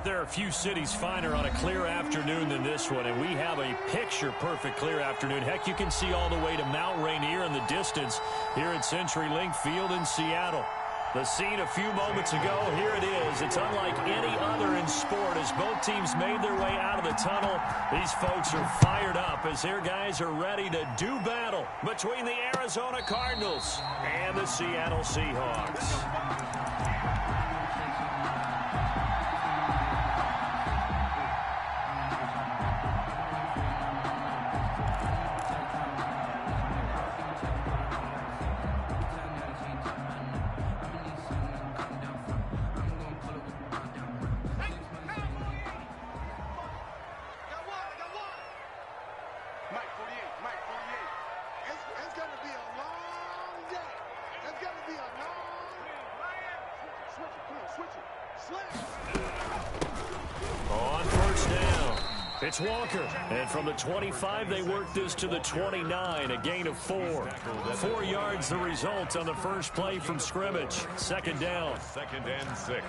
there are few cities finer on a clear afternoon than this one, and we have a picture-perfect clear afternoon. Heck, you can see all the way to Mount Rainier in the distance here at CenturyLink Field in Seattle. The scene a few moments ago, here it is. It's unlike any other in sport as both teams made their way out of the tunnel. These folks are fired up as their guys are ready to do battle between the Arizona Cardinals and the Seattle Seahawks. On first down, it's Walker. And from the 25, they work this to the 29, a gain of 4. 4 yards the result on the first play from scrimmage. Second down. 2nd and 6.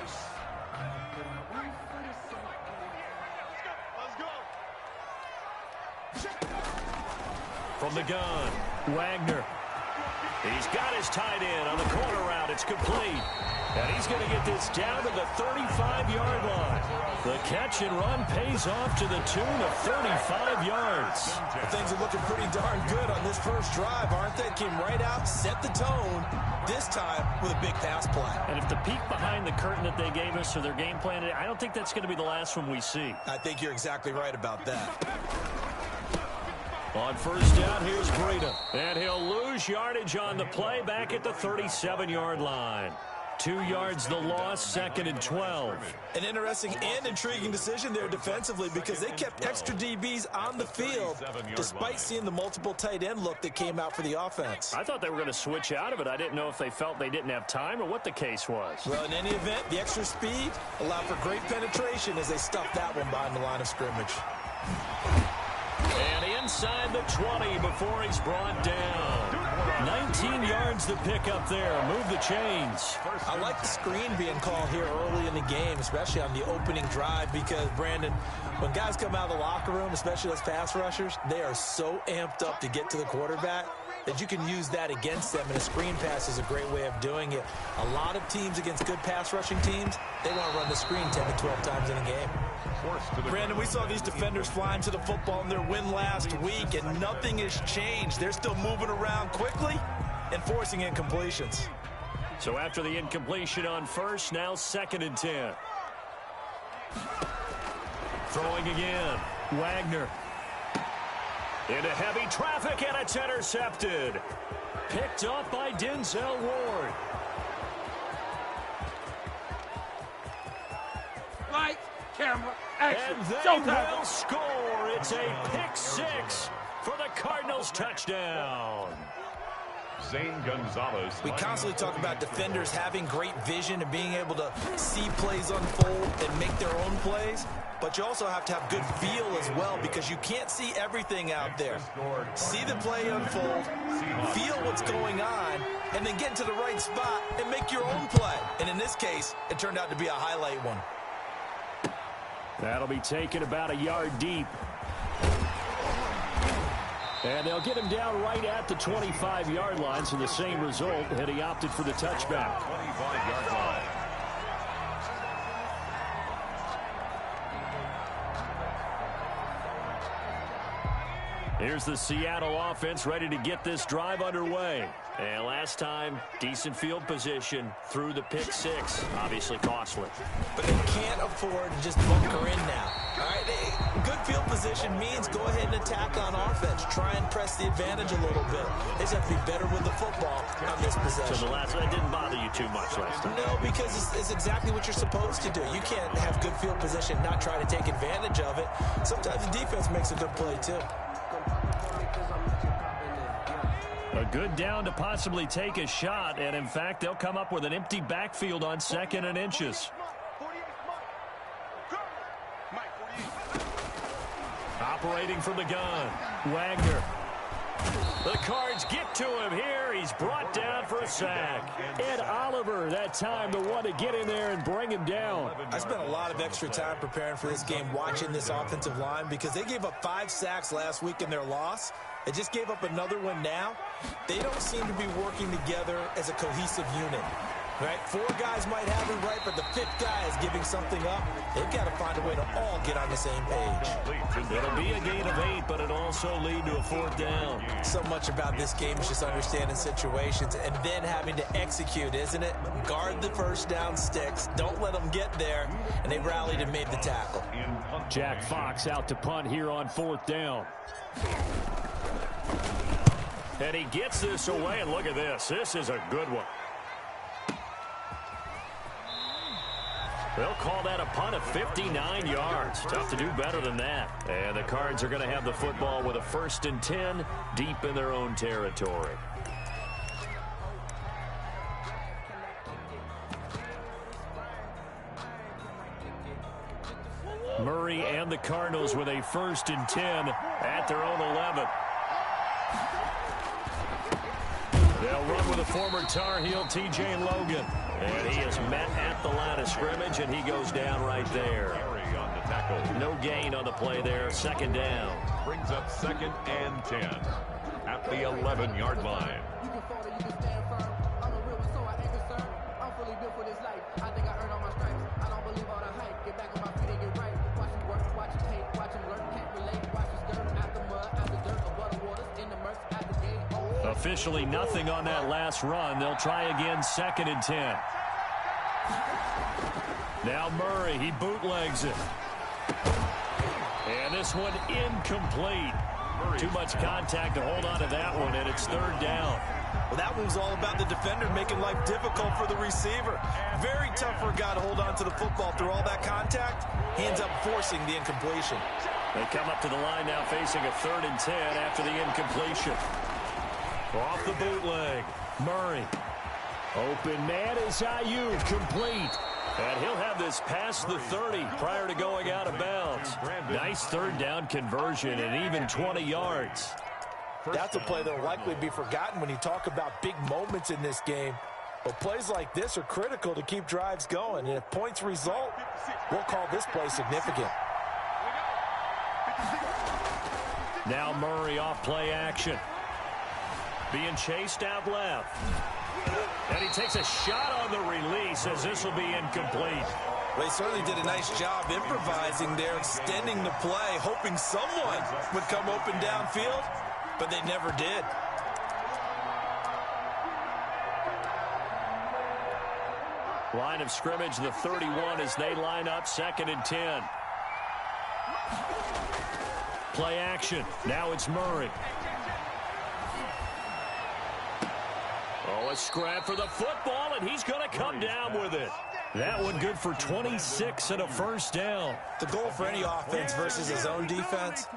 From the gun, Wagner. He's got his tight end on the corner route. It's complete. And he's going to get this down to the 35-yard line. The catch and run pays off to the tune of 35 yards. Things are looking pretty darn good on this first drive, aren't they? Came right out, set the tone, this time with a big pass play. And if the peek behind the curtain that they gave us or their game plan, I don't think that's going to be the last one we see. I think you're exactly right about that. On first down, here's Breida. And he'll lose yardage on the play back at the 37-yard line. 2 yards the loss, 2nd and 12. An interesting and intriguing decision there defensively because they kept extra DBs on the field despite seeing the multiple tight end look that came out for the offense. I thought they were going to switch out of it. I didn't know if they felt they didn't have time or what the case was. Well, in any event, the extra speed allowed for great penetration as they stuffed that one behind the line of scrimmage. And inside the 20 before he's brought down. 19 yards to pick up there. Move the chains. I like the screen being called here early in the game, especially on the opening drive, because, Brandon, when guys come out of the locker room, especially those pass rushers, they are so amped up to get to the quarterback that you can use that against them, and a screen pass is a great way of doing it. A lot of teams against good pass rushing teams, they want to run the screen 10 to 12 times in a game. Brandon, we saw these defenders flying to the football in their win last week, and nothing has changed. They're still moving around quickly and forcing incompletions. So after the incompletion on first, now 2nd and 10. Throwing again, Wagner. Into heavy traffic, and it's intercepted. Picked up by Denzel Ward. Light, camera, action. And they Showtime. will score. It's a pick-6 for the Cardinals touchdown. Zane Gonzalez. We constantly talk about defenders having great vision and being able to see plays unfold and make their own plays. But you also have to have good feel as well because you can't see everything out there. See the play unfold, feel what's going on, and then get into the right spot and make your own play. And in this case, it turned out to be a highlight one. That'll be taken about a yard deep. And they'll get him down right at the 25-yard line, so the same result, and he opted for the touchback. 25-yard line. Here's the Seattle offense ready to get this drive underway. And last time, decent field position through the pick-6. Obviously costly. But they can't afford to just bunker in now. All right, good field position means go ahead and attack on offense. Try and press the advantage a little bit. They just have to be better with the football on this possession. So the last one didn't bother you too much last time? No, because it's exactly what you're supposed to do. You can't have good field position, not try to take advantage of it. Sometimes the defense makes a good play, too. A good down to possibly take a shot, and in fact, they'll come up with an empty backfield on 2nd and inches. Operating from the gun, Wagner. The Cards get to him here. He's brought down for a sack. Ed Oliver, that time, the one to get in there and bring him down. I spent a lot of extra time preparing for this game, watching this offensive line, because they gave up 5 sacks last week in their loss. They just gave up another one now. They don't seem to be working together as a cohesive unit. Right? 4 guys might have it right, but the 5th guy is giving something up. They've got to find a way to all get on the same page. It'll be a gain of 8, but it'll also lead to a 4th down. So much about this game is just understanding situations and then having to execute, isn't it? Guard the first down sticks. Don't let them get there. And they rallied and made the tackle. Jack Fox out to punt here on 4th down. And he gets this away, and look at this. This is a good one. They'll call that a punt of 59 yards. Tough to do better than that. And the Cards are going to have the football with a 1st and 10 deep in their own territory. Murray and the Cardinals with a 1st and 10 at their own 11. They'll run with a former Tar Heel, T.J. Logan. And he is met at the line of scrimmage, and he goes down right there. On the tackle. No gain on the play there. 2nd down. Brings up 2nd and 10 at the 11-yard line. You can fall or you can stand firm. I'm a real one, so I ain't concerned. I'm fully built for this life. I think I earned all my stripes. I don't believe all the hype. Get back on my feet and get right. Watch him work, watch him hate, watch him learn, can't relate. Watch him stir out the mud, out the dirt, above the waters, in the murks, at the gate. Officially nothing on that last run. They'll try again, 2nd and 10. Now Murray, he bootlegs it. And this one incomplete. Too much contact to hold on to that one, and it's 3rd down. Well, that one was all about the defender making life difficult for the receiver. Very tough for a guy to hold on to the football through all that contact. He ends up forcing the incompletion. They come up to the line now facing a 3rd and 10 after the incompletion. Off the bootleg, Murray. Open man is Ayuk, complete. And he'll have this past the 30 prior to going out of bounds. Nice 3rd down conversion and even 20 yards. That's a play that will likely be forgotten when you talk about big moments in this game. But plays like this are critical to keep drives going. And if points result, we'll call this play significant. Now Murray off play action. Being chased out left. And he takes a shot on the release as this will be incomplete. They certainly did a nice job improvising there, extending the play, hoping someone would come open downfield, but they never did. Line of scrimmage, the 31 as they line up, 2nd and 10. Play action. Now it's Murray. Oh, a scrap for the football, and he's going to come down with it. That one good for 26 and a 1st down. The goal for any offense versus his own defense,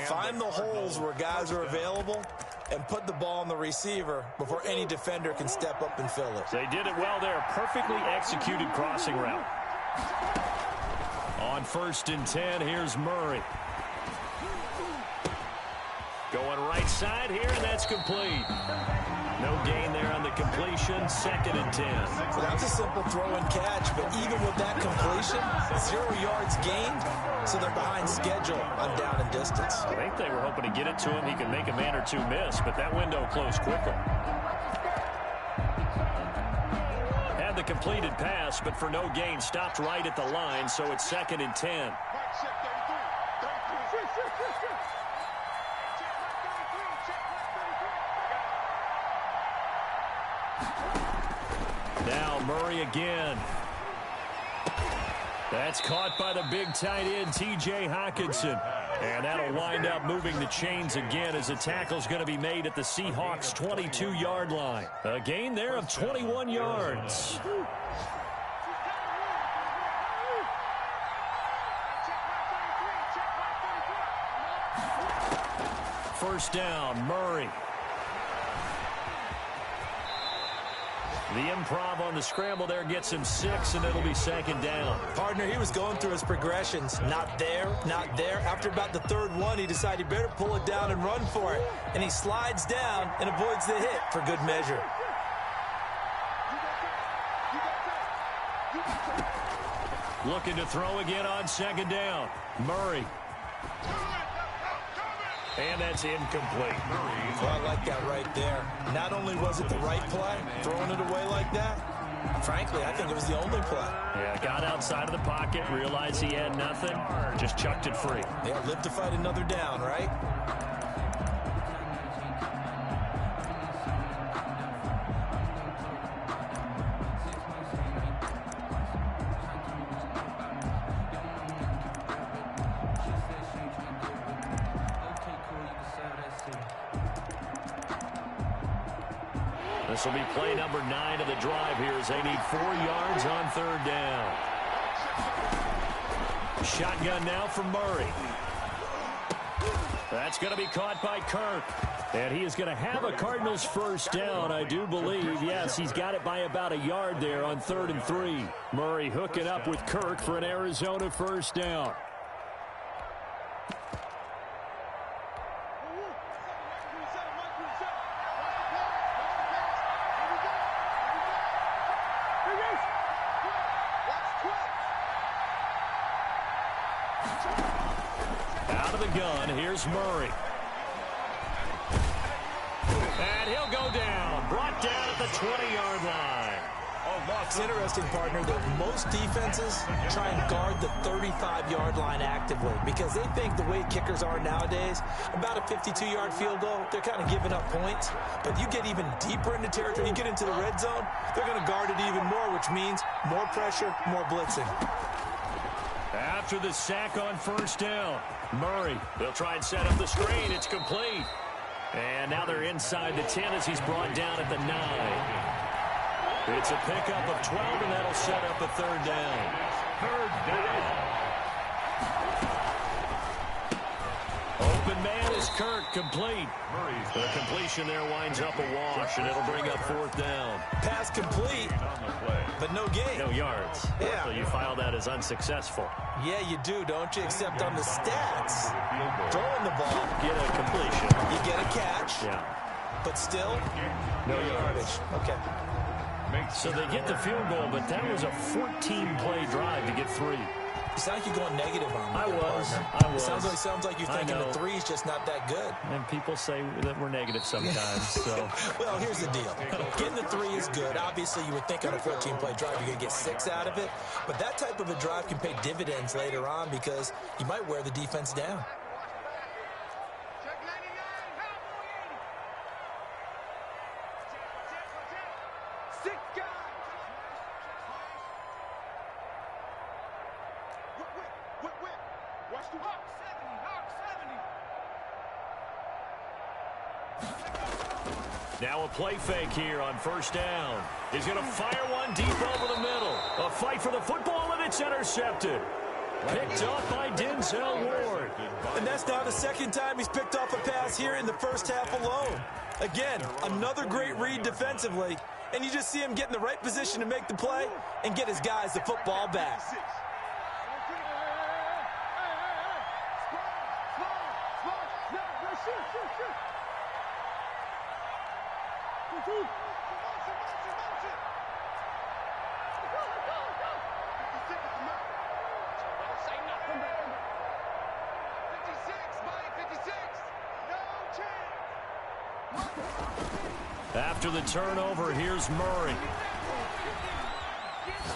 find the holes where guys are available and put the ball on the receiver before any defender can step up and fill it. They did it well there. Perfectly executed crossing route. On 1st and 10, here's Murray. Going right side here, and that's complete. No gain there on the completion, 2nd and 10. Well, that's a simple throw and catch, but even with that completion, 0 yards gained, so they're behind schedule on down and distance. I think they were hoping to get it to him. He could make a man or two miss, but that window closed quickly. Had the completed pass, but for no gain, stopped right at the line, so it's 2nd and 10. Now Murray again. That's caught by the big tight end, T.J. Hockenson. And that'll wind up moving the chains again as the tackle's going to be made at the Seahawks' 22-yard line. A gain there of 21 yards. First down, Murray. The improv on the scramble there gets him 6, and it'll be second down. Partner, he was going through his progressions. Not there, not there. After about the third one, he decided he better pull it down and run for it. And he slides down and avoids the hit for good measure. Looking to throw again on second down. Murray. And that's incomplete. Well, I like that right there. Not only was it the right play, throwing it away like that, frankly, I think it was the only play. Yeah, got outside of the pocket, realized he had nothing, just chucked it free. Yeah, live to fight another down, right? This will be play number 9 of the drive here as they need 4 yards on third down. Shotgun now from Murray. That's going to be caught by Kirk. And he is going to have a Cardinals first down, I do believe. Yes, he's got it by about a yard there on 3rd and 3. Murray hooking up with Kirk for an Arizona first down. Out of the gun, here's Murray. And he'll go down. Brought down at the 20-yard line. It's interesting, partner, that most defenses try and guard the 35-yard line actively because they think the way kickers are nowadays, about a 52-yard field goal, they're kind of giving up points. But you get even deeper into territory, you get into the red zone, they're going to guard it even more, which means more pressure, more blitzing. After the sack on first down, Murray, they'll try and set up the screen. It's complete. And now they're inside the 10 as he's brought down at the 9. It's a pickup of 12, and that'll set up a third down. Third down. Open man is Kirk, complete. The completion there winds up a wash, and it'll bring up fourth down. Pass complete, but no gain. No yards. Yeah. So you file that as unsuccessful. Yeah, you do, don't you? Except on the stats, throwing the ball, Get a completion. you get a catch, Yeah. but still, No yards. Okay. So they get the field goal, but that was a 14-play drive to get 3. You sound like you're going negative on me. I was. Sounds like you're I thinking know. the 3's just not that good. And people say that we're negative sometimes. So Well, here's the deal. Getting the 3 is good. Obviously, you would think on a 14-play drive you're going to get 6 out of it. But that type of a drive can pay dividends later on because you might wear the defense down. now a play fake here on first down. He's going to fire one deep over the middle. A fight for the football, and it's intercepted. Picked off by Denzel Ward. And that's now the second time he's picked off a pass here in the first half alone. Again, another great read defensively, and you just see him get in the right position to make the play and get his guys the football back. After the turnover, here's Murray.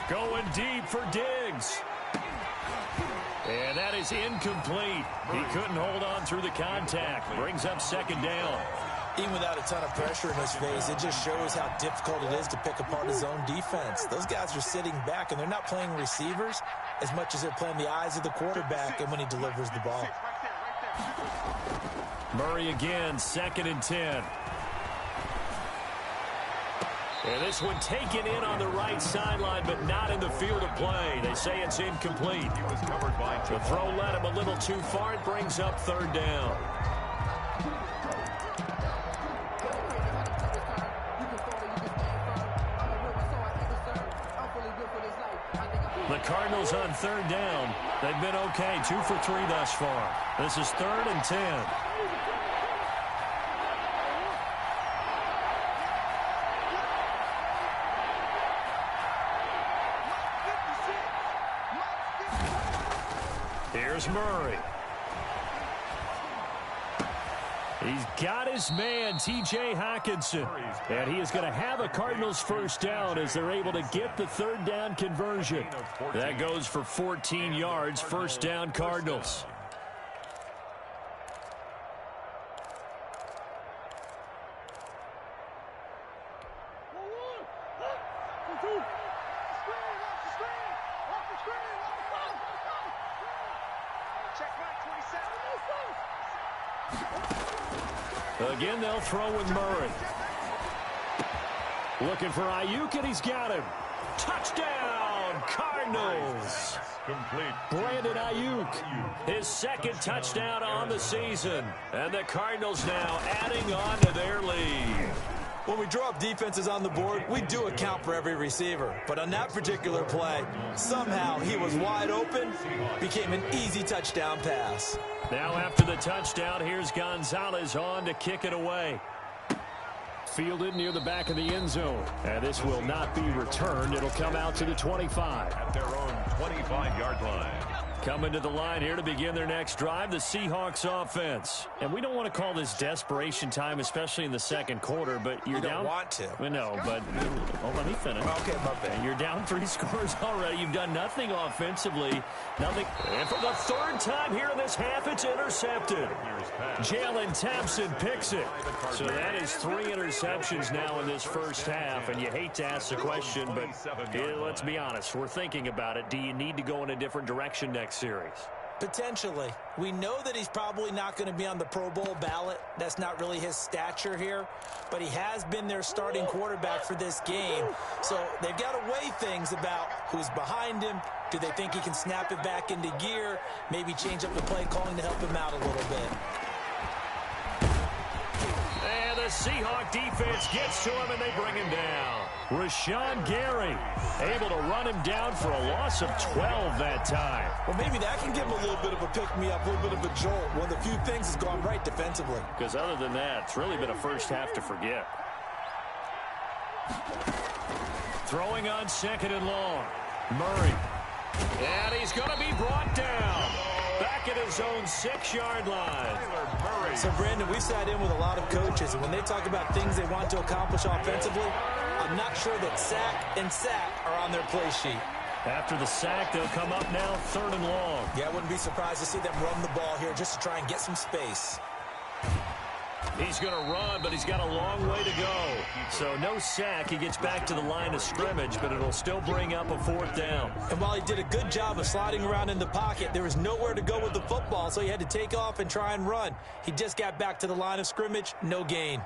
Going deep for Diggs. And that is incomplete. He couldn't hold on through the contact. Brings up second down. Even without a ton of pressure in his face, it just shows how difficult it is to pick apart his own defense. Those guys are sitting back, and they're not playing receivers as much as they're playing the eyes of the quarterback and when he delivers the ball. Murray again, 2nd and 10. And this one taken in on the right sideline, but not in the field of play. They say it's incomplete. The throw led him a little too far. It brings up third down. Cardinals on third down. They've been okay, 2 for 3 thus far. This is 3rd and 10. Here's Murray. He's got his man, T.J. Hockenson. And he is going to have a Cardinals first down as they're able to get the third down conversion. That goes for 14 yards, first down Cardinals. Again, they'll throw with Murray. Looking for Ayuk, and he's got him. Touchdown, Cardinals. Complete. Brandon Ayuk, his 2nd touchdown on the season. And the Cardinals now adding on to their lead. When we draw up defenses on the board, we do account for every receiver. But on that particular play, somehow he was wide open, became an easy touchdown pass. Now after the touchdown, here's Gonzalez on to kick it away. Fielded near the back of the end zone. And this will not be returned. It'll come out to the 25. At their own 25-yard line. Coming to the line here to begin their next drive, the Seahawks offense. And we don't want to call this desperation time, especially in the second quarter, but you're down. You don't want to. We know, but let me finish. Okay, my bad. You're down 3 scores already. You've done nothing offensively. Nothing. And for the 3rd time here in this half, it's intercepted. Jalen Thompson picks it. So that is 3 interceptions now in this first half. And you hate to ask the question, but let's be honest. We're thinking about it. Do you need to go in a different direction next series? Potentially. We know that he's probably not going to be on the Pro Bowl ballot. That's not really his stature here. But he has been their starting quarterback for this game. So they've got to weigh things about who's behind him. Do they think he can snap it back into gear? Maybe change up the play calling to help him out a little bit. And the Seahawk defense gets to him, and they bring him down. Rashawn Gary able to run him down for a loss of 12 that time. Well, maybe that can give him a little bit of a pick-me-up, a little bit of a jolt. One of the few things has gone right defensively. Because other than that, it's really been a first half to forget. Throwing on 2nd and long. Murray. And he's going to be brought down. Back at his own 6-yard line. So, Brandon, we sat in with a lot of coaches, and when they talk about things they want to accomplish offensively, I'm not sure that sack and sack are on their play sheet. After the sack, they'll come up now 3rd and long. Yeah, I wouldn't be surprised to see them run the ball here just to try and get some space. He's going to run, but he's got a long way to go. So no sack. He gets back to the line of scrimmage, but it'll still bring up a 4th down. And while he did a good job of sliding around in the pocket, there was nowhere to go with the football, so he had to take off and try and run. He just got back to the line of scrimmage, no gain.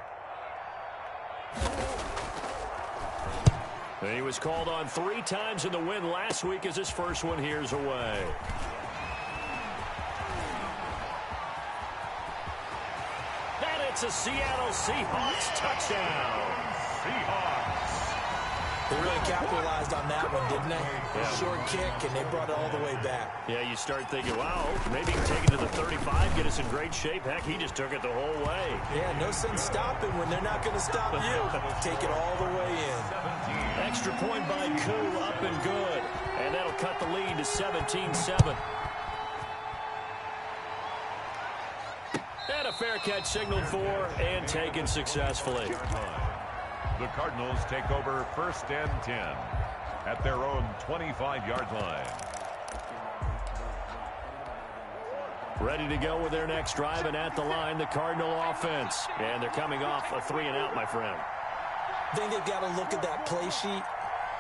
He was called on 3 times in the win last week as his first one here's away. And it's a Seattle Seahawks touchdown. Seahawks. They really capitalized on that one, didn't they? Yeah. Short kick, and they brought it all the way back. Yeah, you start thinking, wow, maybe he can take it to the 35, get us in great shape. Heck, he just took it the whole way. Yeah, no sense stopping when they're not going to stop you. Take it all the way in. Extra point by Koo, up and good. And that'll cut the lead to 17-7. And a fair catch signaled for and taken successfully. The Cardinals take over 1st and 10 at their own 25-yard line. Ready to go with their next drive, and at the line, the Cardinal offense. And they're coming off a 3-and-out, my friend. I think they've got to look at that play sheet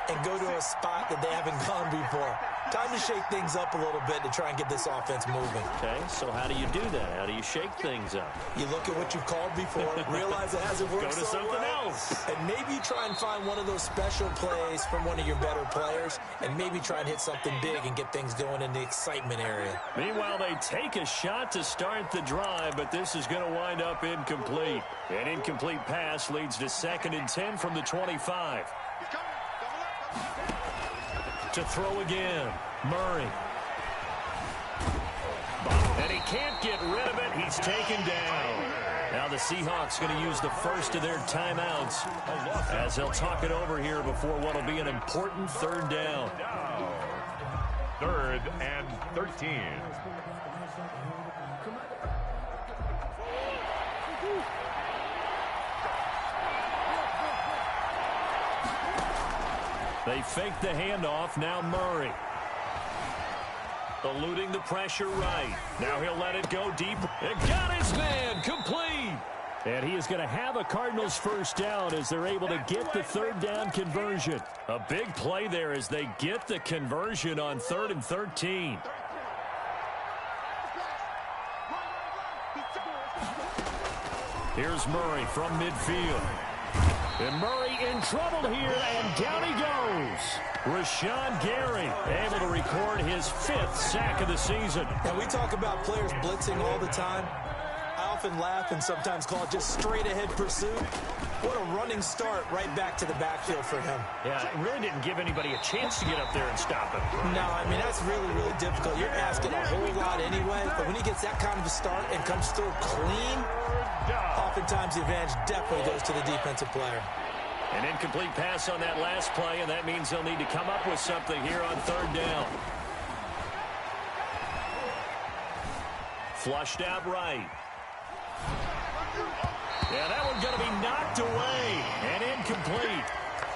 and go to a spot that they haven't gone before. Time to shake things up a little bit to try and get this offense moving. Okay, so how do you do that? How do you shake things up? You look at what you've called before, realize it hasn't worked Go to so something well, else. and maybe try and find one of those special plays from one of your better players, and maybe try and hit something big and get things going in the excitement area. Meanwhile, they take a shot to start the drive, but this is going to wind up incomplete. An incomplete pass leads to 2nd and 10 from the 25. To throw again. Murray. And he can't get rid of it. He's taken down. Now the Seahawks going to use the first of their timeouts as they'll talk it over here before what will be an important third down. 3rd and 13. They fake the handoff. Now Murray. Eluding the pressure right. Now he'll let it go deep. It got his man. Complete. And he is going to have a Cardinals first down as they're able to get the third down conversion. A big play there as they get the conversion on 3rd and 13. Here's Murray from midfield. And Murray in trouble here, and down he goes. Rashawn Gary able to record his 5th sack of the season. And we talk about players blitzing all the time. I often laugh and sometimes call it just straight-ahead pursuit. What a running start right back to the backfield for him. Yeah, it really didn't give anybody a chance to get up there and stop him. No, I mean, that's really, really difficult. You're asking a whole lot anyway, but when he gets that kind of a start and comes through clean, oftentimes the advantage definitely goes to the defensive player. An incomplete pass on that last play, and that means they'll need to come up with something here on 3rd down. Flushed out right. Yeah, that one's going to be knocked away and incomplete.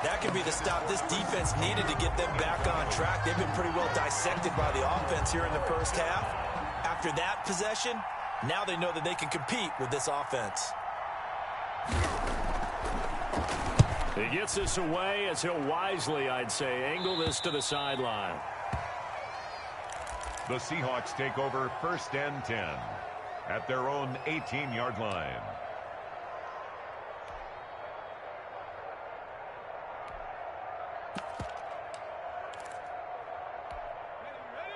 That could be the stop this defense needed to get them back on track. They've been pretty well dissected by the offense here in the first half. After that possession, now they know that they can compete with this offense. He gets this away as he'll wisely, I'd say, angle this to the sideline. The Seahawks take over 1st and 10 at their own 18-yard line.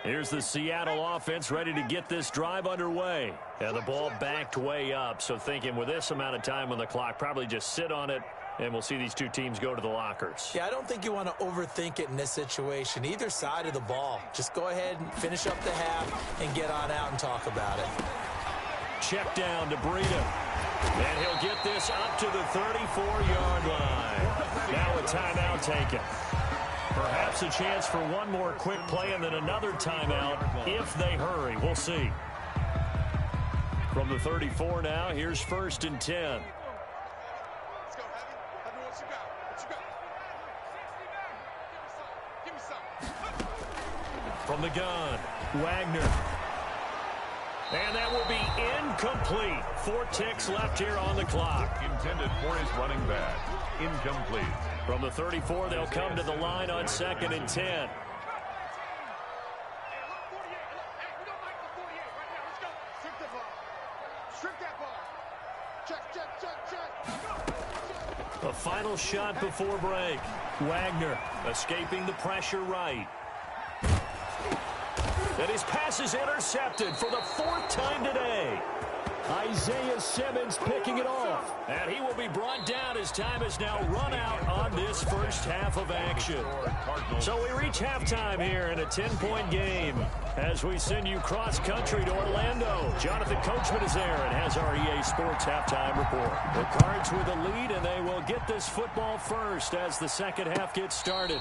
Here's the Seattle offense ready to get this drive underway. And the ball backed way up, so thinking with this amount of time on the clock, probably just sit on it, and we'll see these two teams go to the lockers. Yeah, I don't think you want to overthink it in this situation. Either side of the ball. Just go ahead and finish up the half and get on out and talk about it. Check down to Breida. And he'll get this up to the 34-yard line. Now a timeout taken. Perhaps a chance for one more quick play and then another timeout if they hurry. We'll see. From the 34 now, here's 1st and 10. Let's go, Heavy. What you got? What you got? Give me some. From the gun, Wagner. And that will be incomplete. 4 ticks left here on the clock. Intended for his running back. Incomplete. From the 34, they'll come to the line on 2nd and 10. A final shot before break. Wagner escaping the pressure right. And his pass is intercepted for the 4th time today. Isaiah Simmons picking it off. And he will be brought down as time is now run out on this first half of action. So we reach halftime here in a 10-point game as we send you cross-country to Orlando. Jonathan Coachman is there and has our EA Sports halftime report. The Cards with a lead, and they will get this football first as the second half gets started.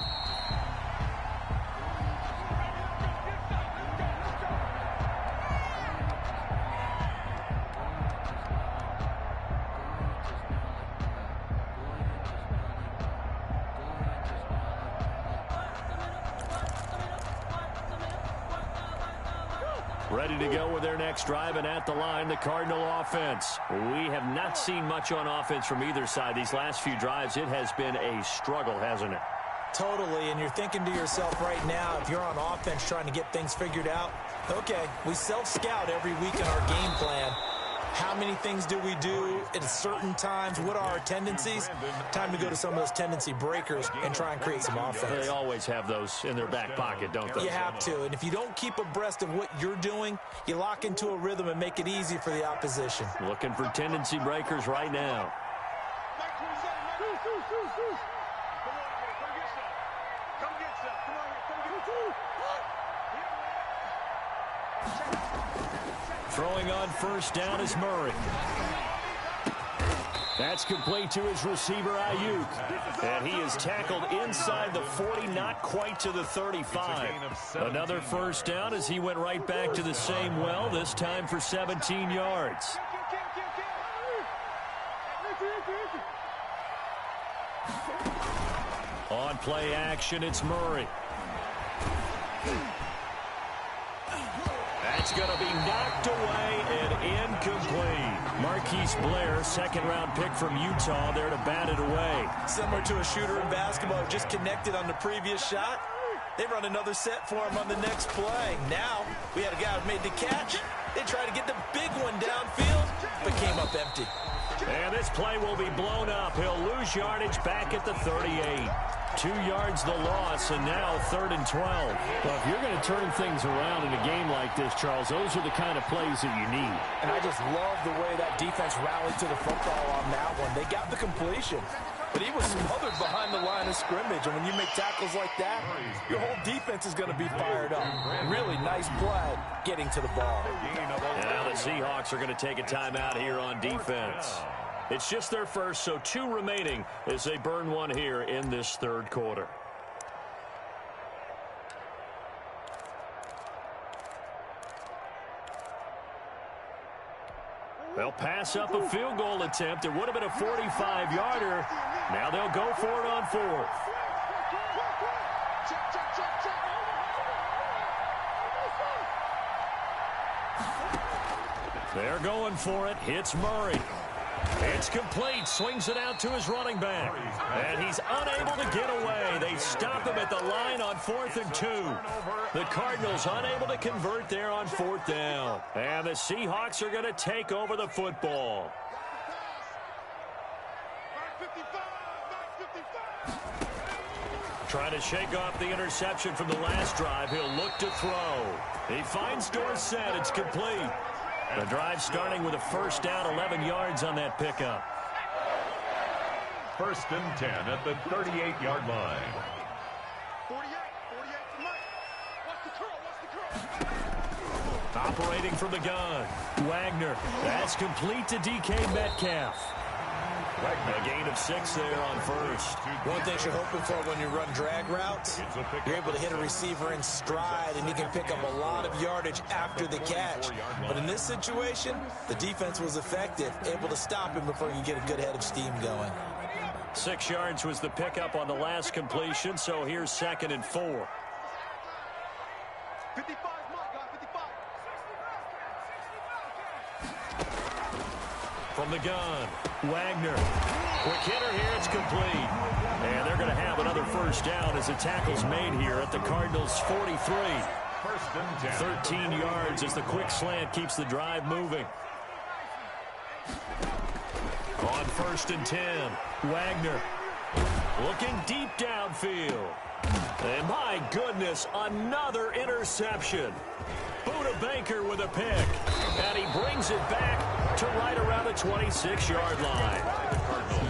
Ready to go with their next drive, and at the line, the Cardinal offense. We have not seen much on offense from either side. These last few drives, it has been a struggle, hasn't it? Totally, and you're thinking to yourself right now, if you're on offense trying to get things figured out, okay, we self-scout every week in our game plan. How many things do we do at certain times? What are our tendencies? Time to go to some of those tendency breakers and try and create some offense. They always have those in their back pocket, don't they? You have to, and if you don't keep abreast of what you're doing, you lock into a rhythm and make it easy for the opposition. Looking for tendency breakers right now. Come get some. Come on here. Come get Throwing on first down is Murray. That's complete to his receiver, Ayuk. And he is tackled inside the 40, not quite to the 35. Another first down as he went right back to the same well, this time for 17 yards. On play action, it's Murray. That's going to be knocked away and incomplete. Marquise Blair, second-round pick from Utah, there to bat it away. Similar to a shooter in basketball, just connected on the previous shot. They run another set for him on the next play. Now, we had a guy who made the catch. They tried to get the big one downfield, but came up empty. And this play will be blown up. He'll lose yardage back at the 38. 2 yards the loss, and now 3rd and 12. Well, if you're going to turn things around in a game like this, Charles, those are the kind of plays that you need. And I just love the way that defense rallied to the football on that one. They got the completion, but he was smothered behind the line of scrimmage. And when you make tackles like that, your whole defense is going to be fired up. Really nice play getting to the ball. And now the Seahawks are going to take a timeout here on defense. It's just their first, so 2 remaining as they burn one here in this 3rd quarter. They'll pass up a field goal attempt. It would have been a 45-yarder. Now they'll go for it on 4th. They're going for it. Hits Murray. It's complete. Swings it out to his running back. And he's unable to get away. They stop him at the line on 4th and 2. The Cardinals unable to convert there on 4th down. And the Seahawks are going to take over the football. Trying to shake off the interception from the last drive. He'll look to throw. He finds Dorsett. It's complete. The drive starting with a first down, 11 yards on that pickup. 1st and 10 at the 38-yard line. 48 to Mike. Watch the curl. Operating from the gun. Wagner. That's complete to DK Metcalf. A gain of 6 there on first. One thing you're hoping for when you run drag routes, you're able to hit a receiver in stride, and he can pick up a lot of yardage after the catch. But in this situation, the defense was effective, able to stop him before he could get a good head of steam going. 6 yards was the pickup on the last completion, so here's 2nd and 4. 55, Mike, 55. From the gun, Wagner. Quick hitter here, it's complete. And they're going to have another first down as the tackle's made here at the Cardinals' 43. 1st and 10. 13 yards as the quick slant keeps the drive moving. On 1st and 10, Wagner looking deep downfield. And my goodness, another interception. Buda Baker with a pick. And he brings it back to right around the 26-yard line.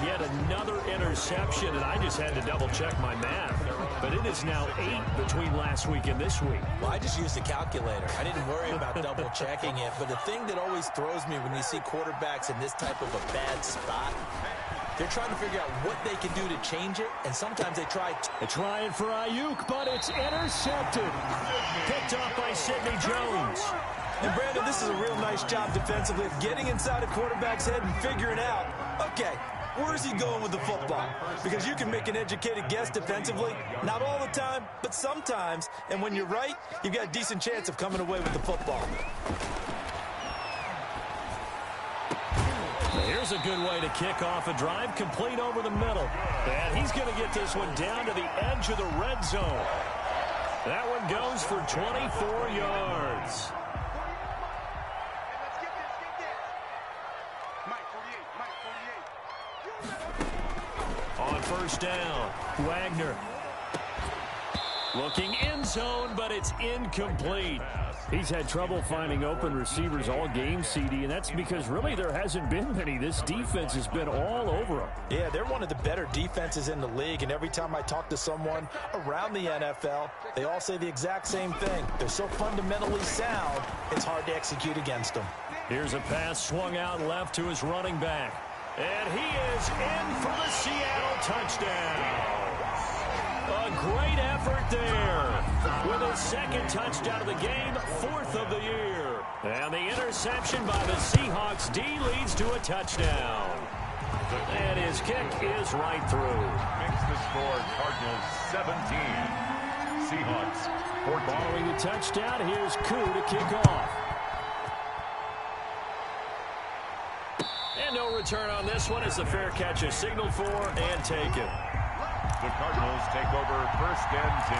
Yet another interception, and I just had to double-check my math. But it is now 8 between last week and this week. Well, I just used a calculator. I didn't worry about double-checking it. But the thing that always throws me when you see quarterbacks in this type of a bad spot, they're trying to figure out what they can do to change it, and sometimes they try. They're trying for Ayuk, but it's intercepted. Picked off by Sidney Jones. And Brandon, this is a real nice job defensively of getting inside a quarterback's head and figuring out, okay, where's he going with the football? Because you can make an educated guess defensively, not all the time, but sometimes. And when you're right, you've got a decent chance of coming away with the football. Here's a good way to kick off a drive, complete over the middle. And he's going to get this one down to the edge of the red zone. That one goes for 24 yards. On first down, Wagner. Looking end zone, but it's incomplete. He's had trouble finding open receivers all game, CD, and that's because really there hasn't been many. This defense has been all over him. Yeah, they're one of the better defenses in the league, and every time I talk to someone around the NFL, they all say the exact same thing. They're so fundamentally sound, it's hard to execute against them. Here's a pass swung out left to his running back. And he is in for the Seattle touchdown. A great effort there. With his second touchdown of the game, fourth of the year. And the interception by the Seahawks D leads to a touchdown. And his kick is right through. Makes the score Cardinals 17. Seahawks 14. Following the touchdown, here's Koo to kick off. And no return on this one as the fair catch is signaled for and taken. The Cardinals take over first and 10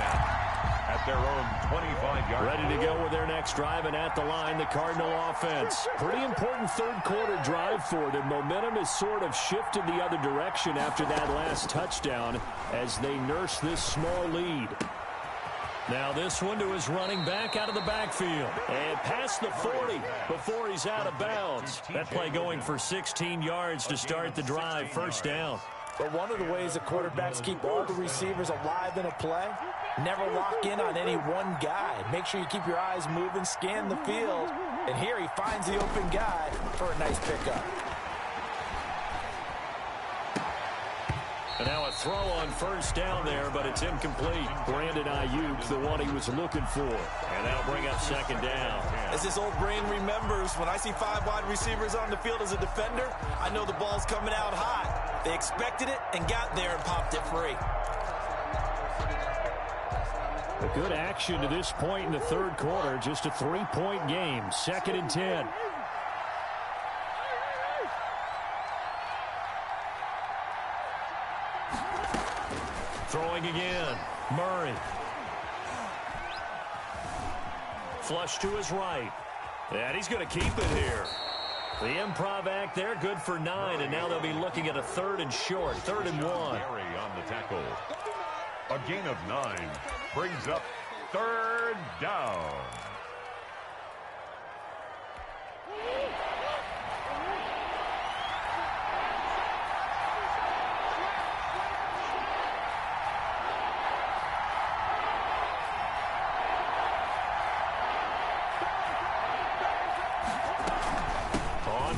at their own 25-yard line. Ready to go with their next drive, and at the line, the Cardinal offense. Pretty important third-quarter drive for them. Momentum has sort of shifted the other direction after that last touchdown as they nurse this small lead. Now this one to his running back out of the backfield. And past the 40 before he's out of bounds. That play going for 16 yards to start the drive. First down. But one of the ways that quarterbacks keep all the receivers alive in a play, never lock in on any one guy. Make sure you keep your eyes moving, scan the field. And here he finds the open guy for a nice pickup. And now a throw on first down there, but it's incomplete. Brandon Ayuk, the one he was looking for. And that'll bring up second down. As this old brain remembers, when I see 5 wide receivers on the field as a defender, I know the ball's coming out hot. They expected it and got there and popped it free. A good action to this point in the third quarter. Just a 3-point game. Second and 10. Throwing again. Murray. Flush to his right. And he's going to keep it here. The improv act there, good for 9, and now they'll be looking at a third and short, 3rd and 1. Gary on the tackle. A gain of 9 brings up third down.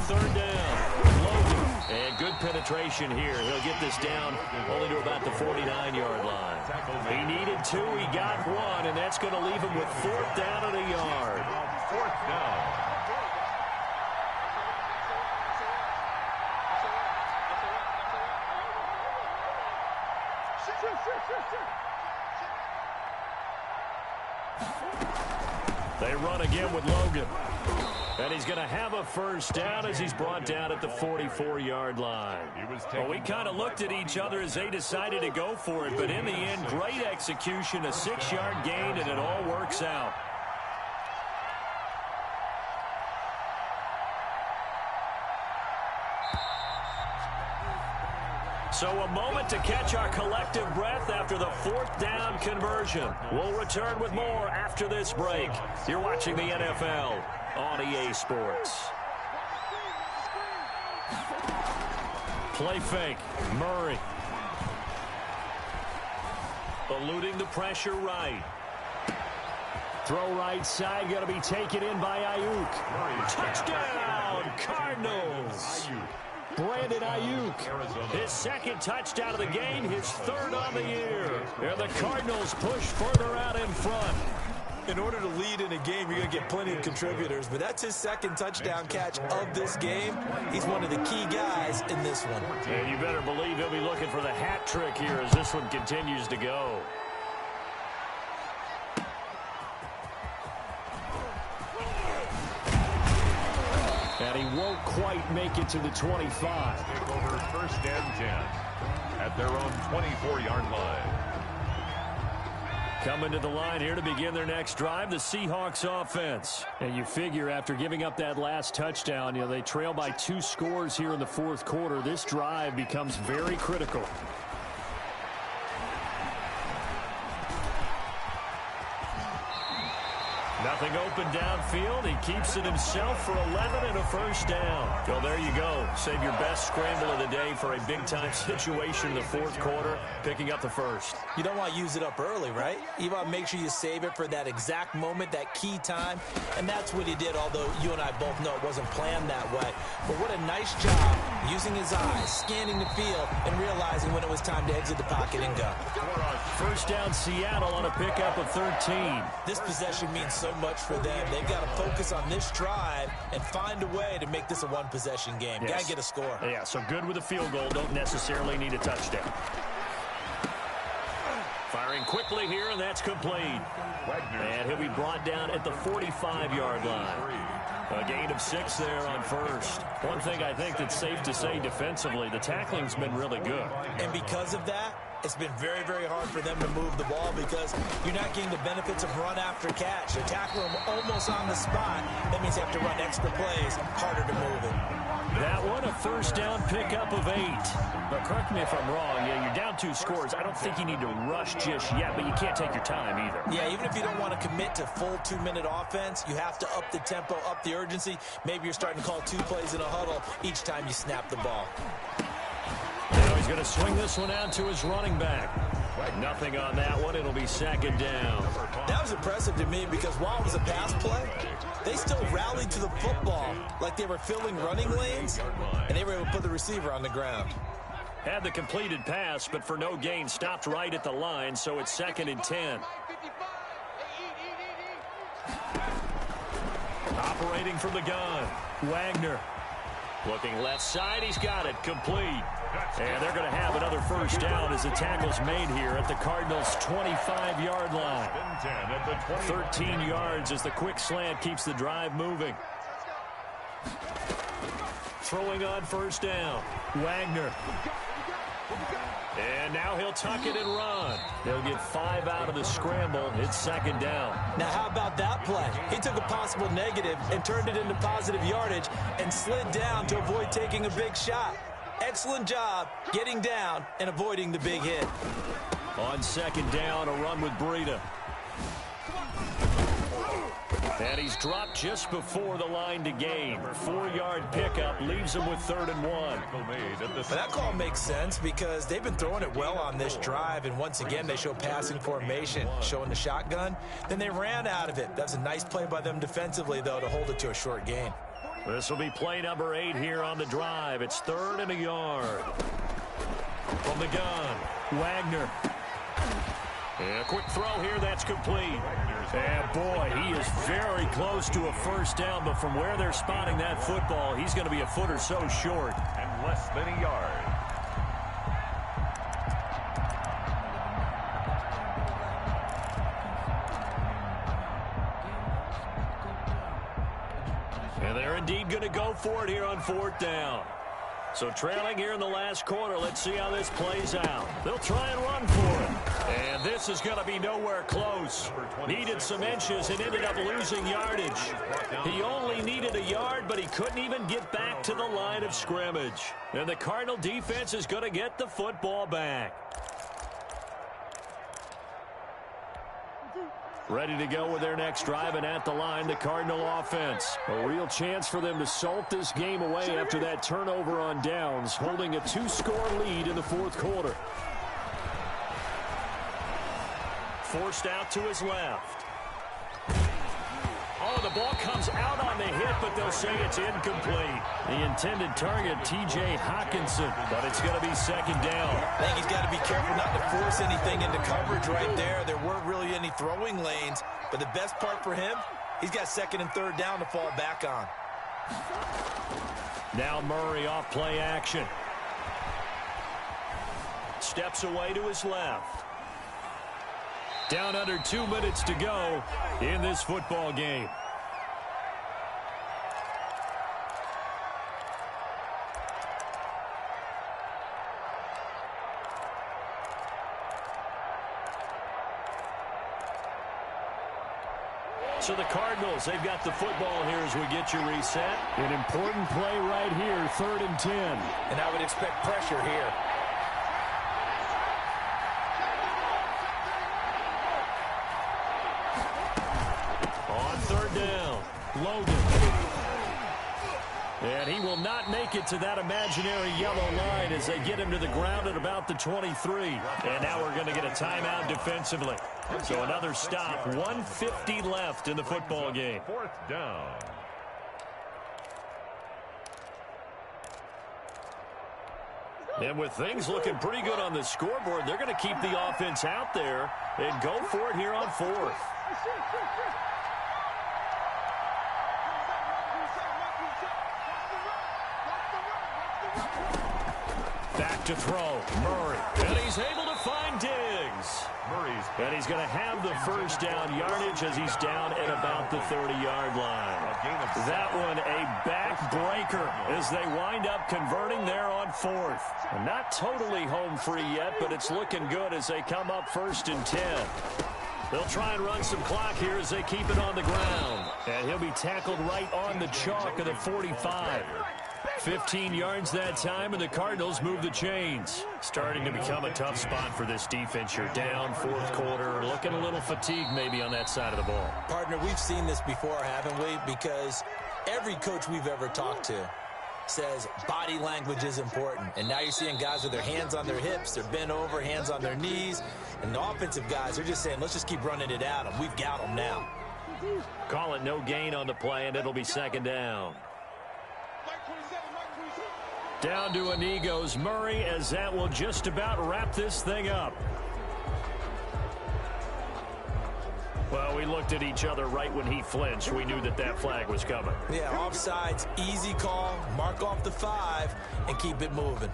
Third down. Logan. And good penetration here. He'll get this down only to about the 49-yard line. He needed 2. He got 1, and that's going to leave him with 4th down and a yard. 4th down. They run again with Logan. And he's going to have a first down as he's brought down at the 44-yard line. Well, we kind of looked at each other as they decided to go for it, but in the end, great execution, a 6-yard gain, and it all works out. So a moment to catch our collective breath after the 4th down conversion. We'll return with more after this break. You're watching the NFL on EA Sports. Play fake. Murray. Eluding the pressure right. Throw right side, going to be taken in by Ayuk. Touchdown, Cardinals. Brandon Ayuk. His second touchdown of the game, his 3rd on the year. And the Cardinals push further out in front. In order to lead in a game, you're going to get plenty of contributors, but that's his second touchdown catch of this game. He's one of the key guys in this one. And you better believe he'll be looking for the hat trick here as this one continues to go. And he won't quite make it to the 25. Take over first and 10 at their own 24-yard line. Coming to the line here to begin their next drive, the Seahawks offense. And you figure after giving up that last touchdown, they trail by 2 scores here in the 4th quarter. This drive becomes very critical. Nothing open downfield. He keeps it himself for 11 and a first down. Well, there you go. Save your best scramble of the day for a big-time situation in the fourth quarter, picking up the first. You don't want to use it up early, right? You want to make sure you save it for that exact moment, that key time, and that's what he did, although you and I both know it wasn't planned that way. But what a nice job using his eyes, scanning the field, and realizing when it was time to exit the pocket and go. First down, Seattle on a pickup of 13. This possession means so much for them. They've got to focus on this drive and find a way to make this a one-possession game. Yes. Got to get a score. Yeah, so good with a field goal. Don't necessarily need a touchdown. Firing quickly here, and that's complete. And he'll be brought down at the 45-yard line. A gain of 6 there on first. One thing I think that's safe to say defensively, the tackling's been really good. And because of that, it's been very, very hard for them to move the ball because you're not getting the benefits of run after catch. They tackle them almost on the spot. That means they have to run extra plays, harder to move it. That one, a first down pickup of 8. But correct me if I'm wrong. Yeah, you're down 2 scores. I don't think you need to rush just yet, but you can't take your time either. Yeah, even if you don't want to commit to full 2-minute offense, you have to up the tempo, up the urgency. Maybe you're starting to call 2 plays in a huddle each time you snap the ball. Now he's going to swing this one out to his running back. Nothing on that one. It'll be second down. That was impressive to me because while it was a pass play, they still rallied to the football like they were filling running lanes, and they were able to put the receiver on the ground. Had the completed pass, but for no gain, stopped right at the line, so it's second and 10. Operating from the gun, Wagner. Looking left side, he's got it, complete. And they're going to have another first down as the tackle's made here at the Cardinals' 25-yard line. 13 yards as the quick slant keeps the drive moving. Throwing on first down, Wagner. And now he'll tuck it and run. They'll get 5 out of the scramble. It's second down. Now, how about that play? He took a possible negative and turned it into positive yardage and slid down to avoid taking a big shot. Excellent job getting down and avoiding the big hit. On second down, a run with Breida. And he's dropped just before the line to gain. 4-yard pickup leaves him with 3rd and 1. But that call makes sense because they've been throwing it well on this drive, and once again they show passing formation, showing the shotgun. Then they ran out of it. That's a nice play by them defensively, though, to hold it to a short gain. This will be play number 8 here on the drive. It's 3rd and a yard. From the gun, Wagner. And a quick throw here, that's complete. And boy, he is very close to a first down, but from where they're spotting that football, he's going to be a foot or so short. And less than a yard. And they're indeed going to go for it here on 4th down. So trailing here in the last quarter, let's see how this plays out. They'll try and run for it. And this is going to be nowhere close. Needed some inches and ended up losing yardage. He only needed a yard, but he couldn't even get back to the line of scrimmage. And the Cardinal defense is going to get the football back. Ready to go with their next drive, and at the line, the Cardinal offense. A real chance for them to salt this game away after that turnover on downs, holding a 2-score lead in the fourth quarter. Forced out to his left. Oh, the ball comes out on the hit, but they'll say it's incomplete. The intended target, T.J. Hockenson, but it's going to be second down. I think he's got to be careful not to force anything into coverage right there. There weren't really any throwing lanes, but the best part for him, he's got 2nd and 3rd down to fall back on. Now Murray off play action. Steps away to his left. Down under 2 minutes to go in this football game. So the Cardinals, they've got the football here as we get you reset. An important play right here, 3rd and 10. And I would expect pressure here. Logan. And he will not make it to that imaginary yellow line as they get him to the ground at about the 23. And now we're going to get a timeout defensively. So another stop. 1:50 left in the football game. Fourth down. And with things looking pretty good on the scoreboard, they're going to keep the offense out there and go for it here on fourth. Back to throw. Murray. And he's able to find Diggs. And he's going to have the first down yardage as he's down at about the 30-yard line. That one a backbreaker as they wind up converting there on fourth. Not totally home free yet, but it's looking good as they come up 1st and 10. They'll try and run some clock here as they keep it on the ground. And he'll be tackled right on the chalk of the 45. 15 yards that time, and the Cardinals move the chains. Starting to become a tough spot for this defense. You're down 4th quarter, looking a little fatigued maybe on that side of the ball. Partner, we've seen this before, haven't we? Because every coach we've ever talked to says body language is important. And now you're seeing guys with their hands on their hips, they're bent over, hands on their knees. And the offensive guys, they're just saying, let's just keep running it at them. We've got them now. Call it no gain on the play, and it'll be 2nd down. Down to a knee goes Murray as that will just about wrap this thing up. Well, we looked at each other right when he flinched. We knew that that flag was coming. Yeah, offsides, easy call, mark off the 5, and keep it moving.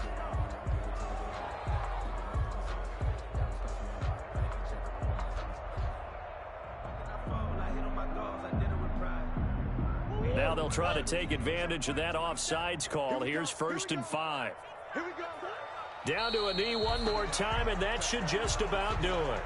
Now they'll try to take advantage of that offsides call. Here's 1st and 5. Down to a knee one more time, and that should just about do it.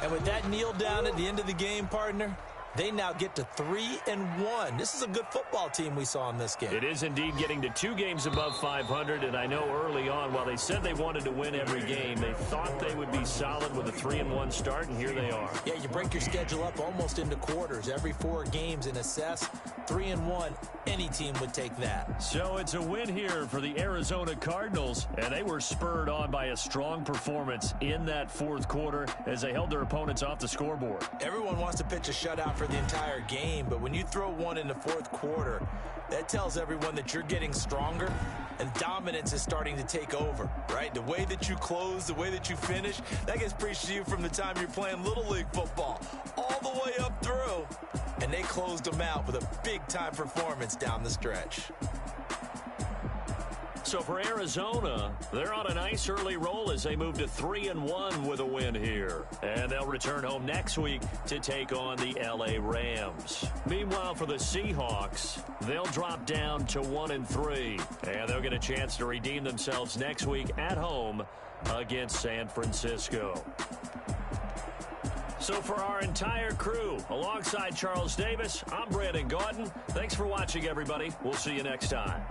And with that kneel down at the end of the game, partner, they now get to 3-1. This is a good football team we saw in this game. It is indeed getting to 2 games above 500, and I know early on, while they said they wanted to win every game, they thought they would be solid with a 3-1 start, and here they are. Yeah, you break your schedule up almost into quarters. Every 4 games and assess 3-1. Any team would take that. So it's a win here for the Arizona Cardinals, and they were spurred on by a strong performance in that 4th quarter as they held their opponents off the scoreboard. Everyone wants to pitch a shutout for the entire game, but when you throw one in the 4th quarter, that tells everyone that you're getting stronger and dominance is starting to take over, right? The way that you close, the way that you finish, that gets preached to you from the time you're playing Little League football all the way up through, and they closed them out with a big-time performance down the stretch. So for Arizona, they're on a nice early roll as they move to 3-1 with a win here. And they'll return home next week to take on the LA Rams. Meanwhile, for the Seahawks, they'll drop down to 1-3. And they'll get a chance to redeem themselves next week at home against San Francisco. So for our entire crew, alongside Charles Davis, I'm Brandon Gaudin. Thanks for watching, everybody. We'll see you next time.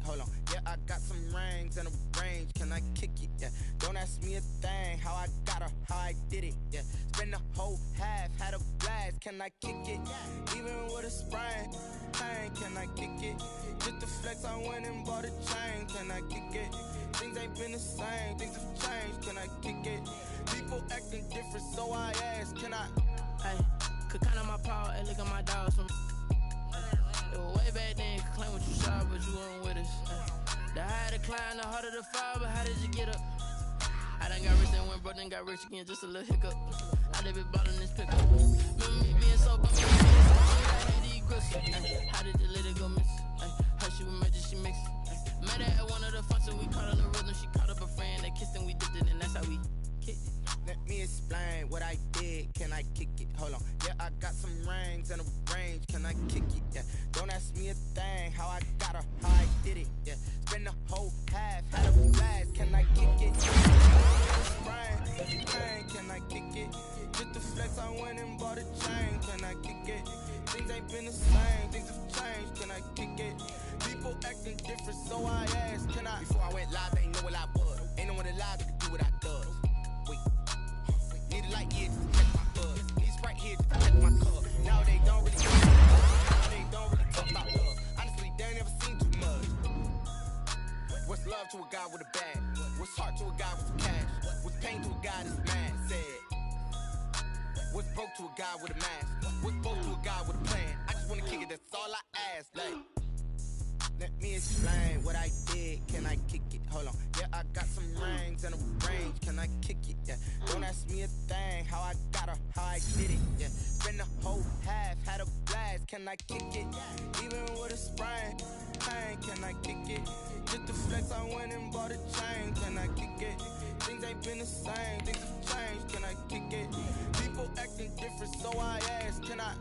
Hold on, yeah, I got some rings and a range. Can I kick it? Yeah, don't ask me a thing. How I got her, how I did it. Yeah, spend the whole half, had a blast. Can I kick it? Even with a sprain, pain. Can I kick it? Just the flex, I went and bought a chain. Can I kick it? Things ain't been the same, things have changed. Can I kick it? People acting different, so I ask, can I? Hey, could count on my power, and look at my dogs from. It was way back then, could claim what you saw, but you weren't with us. The higher the climb, the harder the fall, but how did you get up? I done got rich and went broke, then got rich again, just a little hiccup. I done been ballin' this pickup. Remember me being so bummed, I had these grips. How did the lady go miss? How she was magic, she mixed. Met her at one of the functions, we caught a little rhythm, she caught up a friend, they kissed and we dipped it, and that's how we kicked it. Let me explain what I did. Can I kick it? Hold on. Yeah, I got some rings and a range. Can I kick it? Yeah. Don't ask me a thing. How I got her, how I did it. Yeah. Spend the whole half, had a blast. Can I kick it? Can I kick it? Just the flex, I went and bought a chain. Can I kick it? Things ain't been the same. Things have changed. Can I kick it? People acting different, so I asked, can I? Before I went live, they ain't know what I was. Ain't no one alive that could do what I does. Need a light here to protect my buzz. Need Sprite here to protect my cup. Now they don't really talk about love. Now they don't really talk about love. Honestly, they ain't never seen too much. What's love to a guy with a bag? What's heart to a guy with some cash? What's pain to a guy that's mad? Said. What's broke to a guy with a mask? What's broke to a guy with a plan? I just wanna kick it, that's all I ask. Like, let me explain what I did. Can I kick it? Hold on. Yeah, I got some rings and a range. Can I kick it? Yeah. Don't ask me a thing. How I got her, how I did it. Yeah. Spend the whole half, had a blast. Can I kick it? Even with a sprain, pain. Can I kick it? Just the flex, I went and bought a chain. Can I kick it? Things ain't been the same. Things have changed. Can I kick it? People acting different, so I ask, can I?